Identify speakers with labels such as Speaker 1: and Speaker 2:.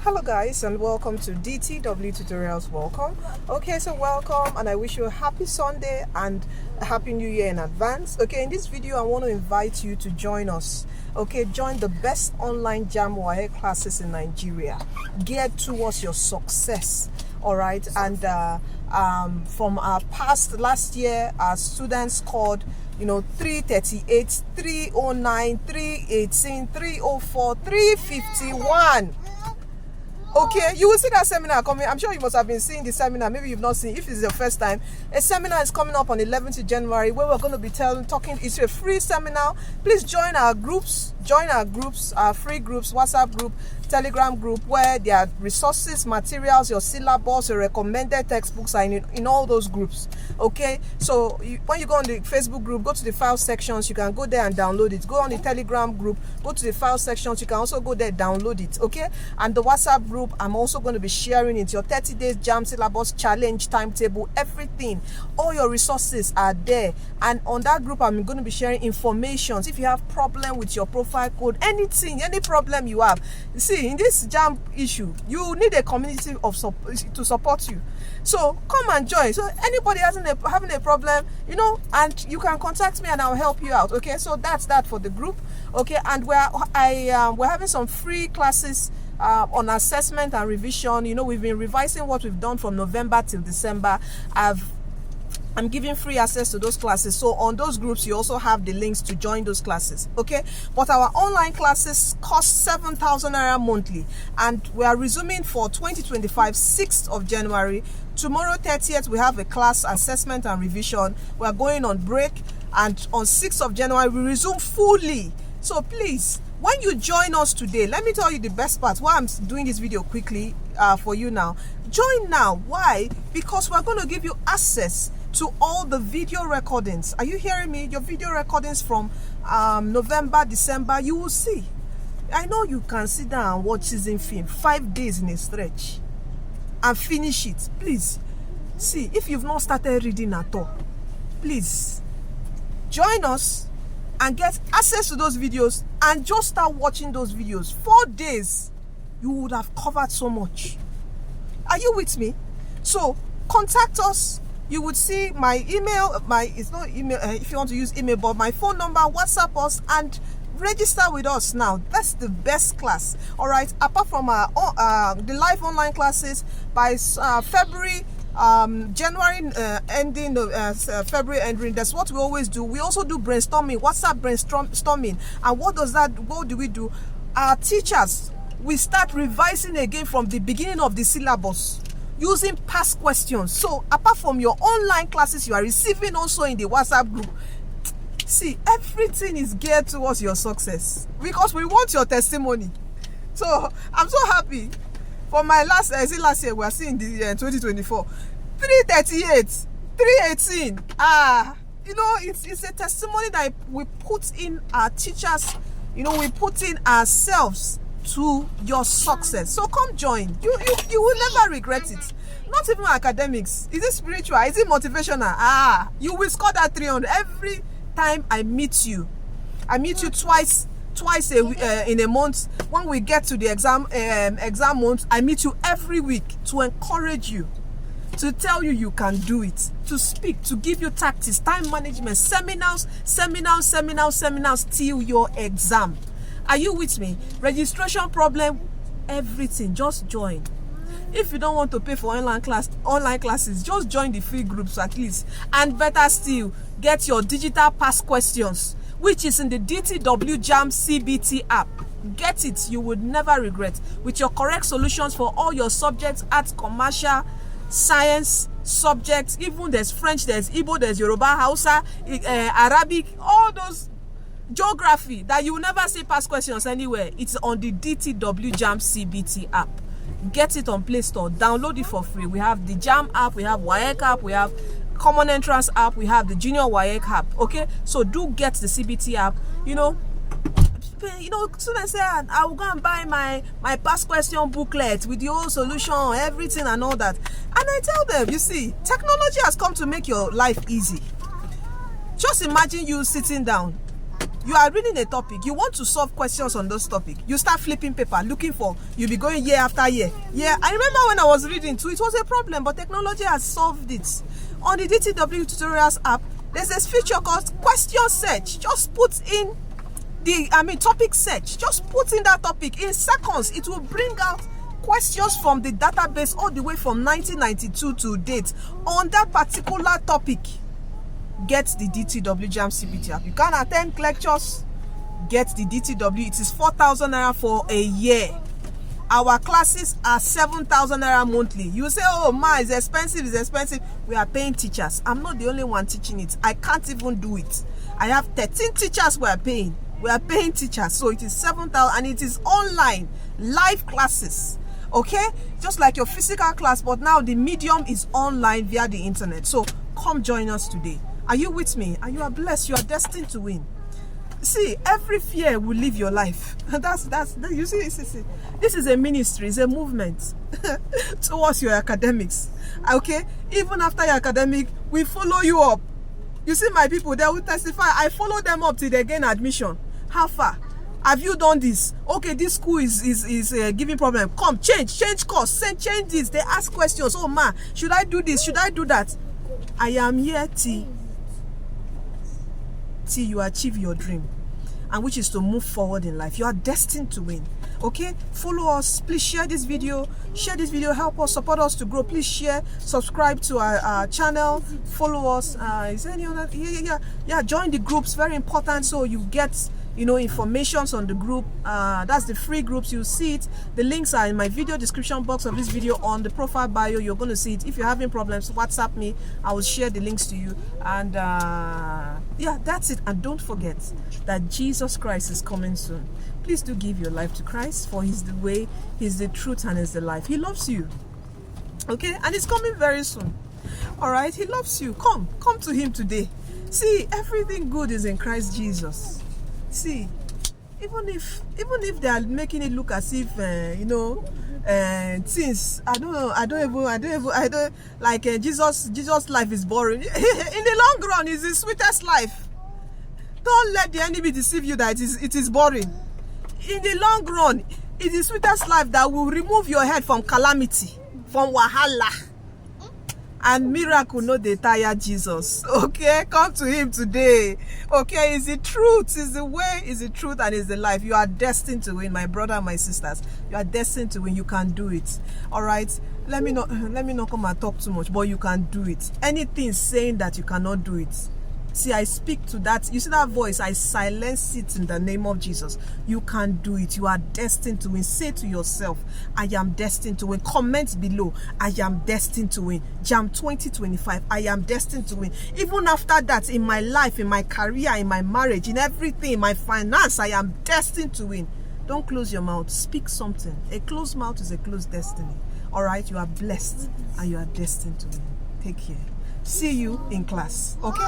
Speaker 1: Hello guys, and welcome to DTW Tutorials. Welcome. Okay, so welcome, and I wish you a happy Sunday and a happy new year in advance. Okay, in this video I want to invite you to join us. Okay, join the best online JAMB WAEC classes in Nigeria, geared towards your success. All right, and from our past last year, our students scored 338, 309, 318, 304, 351. Okay, you will see that seminar coming. I'm sure you must have been seeing the seminar. Maybe you've not seen. If it's your first time, a seminar is coming up on 11th of January where we're going to be talking. It's a free seminar. Please join our groups. Join our groups, our free groups, WhatsApp group, Telegram group, where there are resources, materials, your syllabus, your recommended textbooks are in all those groups. Okay, so when you go on the Facebook group, go to the file sections. You can go there and download it. Go on the Telegram group, go to the file sections. You can also go there, download it. Okay, and the WhatsApp group, I'm also going to be sharing it. Your 30 days JAMB syllabus challenge timetable, everything, all your resources are there. And on that group, I'm going to be sharing information. If you have problem with your profile code, anything, any problem you have, see, in this JAMB issue, you need a community of to support you. So come and join. So anybody having a problem, and you can contact me and I'll help you out. Okay, so that's that for the group. Okay, and we're having some free classes on assessment and revision. We've been revising what we've done from November till December. I'm giving free access to those classes. So on those groups, you also have the links to join those classes. Okay, but our online classes cost 7,000 naira monthly, and we are resuming for 2025 6th of January. Tomorrow 30th, we have a class assessment and revision. We are going on break, and on 6th of January we resume fully. So please, when you join us today, let me tell you the best part. Why I'm doing this video quickly for you now. Join now. Why? Because we're going to give you access to all the video recordings. Are you hearing me? Your video recordings from November, December, you will see. I know you can sit down and watch season film 5 days in a stretch and finish it. Please, see, if you've not started reading at all, please join us and get access to those videos and just start watching those videos. 4 days, you would have covered so much. Are you with me? So contact us. You would see my email, it's not email if you want to use email, but my phone number, WhatsApp us and register with us now. That's the best class. All right, apart from the live online classes by February, January ending, February ending, that's what we always do. We also do brainstorming, WhatsApp brainstorming. And what do we do? Our teachers, we start revising again from the beginning of the syllabus, using past questions. So apart from your online classes you are receiving also in the WhatsApp group, see, everything is geared towards your success because we want your testimony. So I'm so happy. For my last year, we are seeing the 2024 338, 318. It's a testimony that we put in our teachers. We put in ourselves to your success. So come join. You will never regret it. Not even academics. Is it spiritual? Is it motivational? You will score that 300 every time I meet you. I meet you twice in a month. When we get to the exam month, I meet you every week to encourage you, to tell you can do it, to speak, to give you tactics, time management, seminars till your exam. Are you with me? Registration problem, everything, just join. If you don't want to pay for online classes, just join the free groups at least. And better still, get your digital past questions, which is in the DTW JAMB CBT app. Get it, you would never regret. With your correct solutions for all your subjects, arts, commercial, science subjects, even there's French, there's Igbo, there's Yoruba, Hausa, Arabic, all those, geography that you will never see past questions anywhere. It's on the DTW JAMB CBT app. Get it on Play Store. Download it for free. We have the JAMB app, we have WAEC app, we have Common Entrance app, we have the Junior WAEC app. Okay, so do get the CBT app. Students say I will go and buy my past question booklet with the whole solution, everything and all that. And I tell them, you see, technology has come to make your life easy. Just imagine you sitting down You are reading a topic, you want to solve questions on those topics. You start flipping paper, looking for, you'll be going year after year. Yeah, I remember when I was reading too, it was a problem, but technology has solved it. On the DTW Tutorials app, there's this feature called question search. Just put in topic search. Just put in that topic. In seconds, it will bring out questions from the database all the way from 1992 to date on that particular topic. Get the DTW JAMB CBT app. You can attend lectures, get the DTW. It is 4,000 naira for a year. Our classes are 7,000 naira monthly. You say, oh ma, it's expensive, it's expensive. We are paying teachers. I'm not the only one teaching it. I can't even do it. I have 13 teachers we are paying. We are paying teachers. So it is 7,000 and it is online, live classes. Okay? Just like your physical class, but now the medium is online via the internet. So come join us today. Are you with me? And you are blessed. You are destined to win. See, every fear will leave your life. You see, this is a ministry, it's a movement towards your academics. Okay? Even after your academic, we follow you up. You see, my people, they will testify. I follow them up till they gain admission. How far? Have you done this? Okay, this school is giving problem. Come, change course, change this. They ask questions. Oh, ma, should I do this? Should I do that? I am here till you achieve your dream, and which is to move forward in life. You are destined to win. Okay, follow us. Please share this video. Help us, support us to grow. Please share, subscribe to our channel, follow us. Is there any other? Yeah, join the groups, very important, so you get informations on the group. That's the free groups. You see it. The links are in my video description box of this video. On the profile bio, you're going to see it. If you're having problems, WhatsApp me. I will share the links to you. And yeah, that's it. And don't forget that Jesus Christ is coming soon. Please do give your life to Christ, for he's the way, he's the truth, and he's the life. He loves you. Okay, and he's coming very soon. All right, he loves you. Come to him today. See, everything good is in Christ Jesus. See, even if they are making it look as if things I don't like Jesus' life is boring. In the long run, it's the sweetest life. Don't let the enemy deceive you that it is boring. In the long run, it is the sweetest life that will remove your head from calamity, from wahala. And miracle no dey tire Jesus. Okay, come to him today. Okay, is the truth, is the way, is the truth, and is the life. You are destined to win, my brother and my sisters. You are destined to win. You can do it. All right. Let me not come and talk too much, but you can do it. Anything saying that you cannot do it, see, I speak to that. You see that voice? I silence it in the name of Jesus. You can do it. You are destined to win. Say to yourself, I am destined to win. Comment below, I am destined to win. JAMB 2025, I am destined to win. Even after that, in my life, in my career, in my marriage, in everything, in my finance, I am destined to win. Don't close your mouth. Speak something. A closed mouth is a closed destiny. All right? You are blessed and you are destined to win. Take care. See you in class. Okay?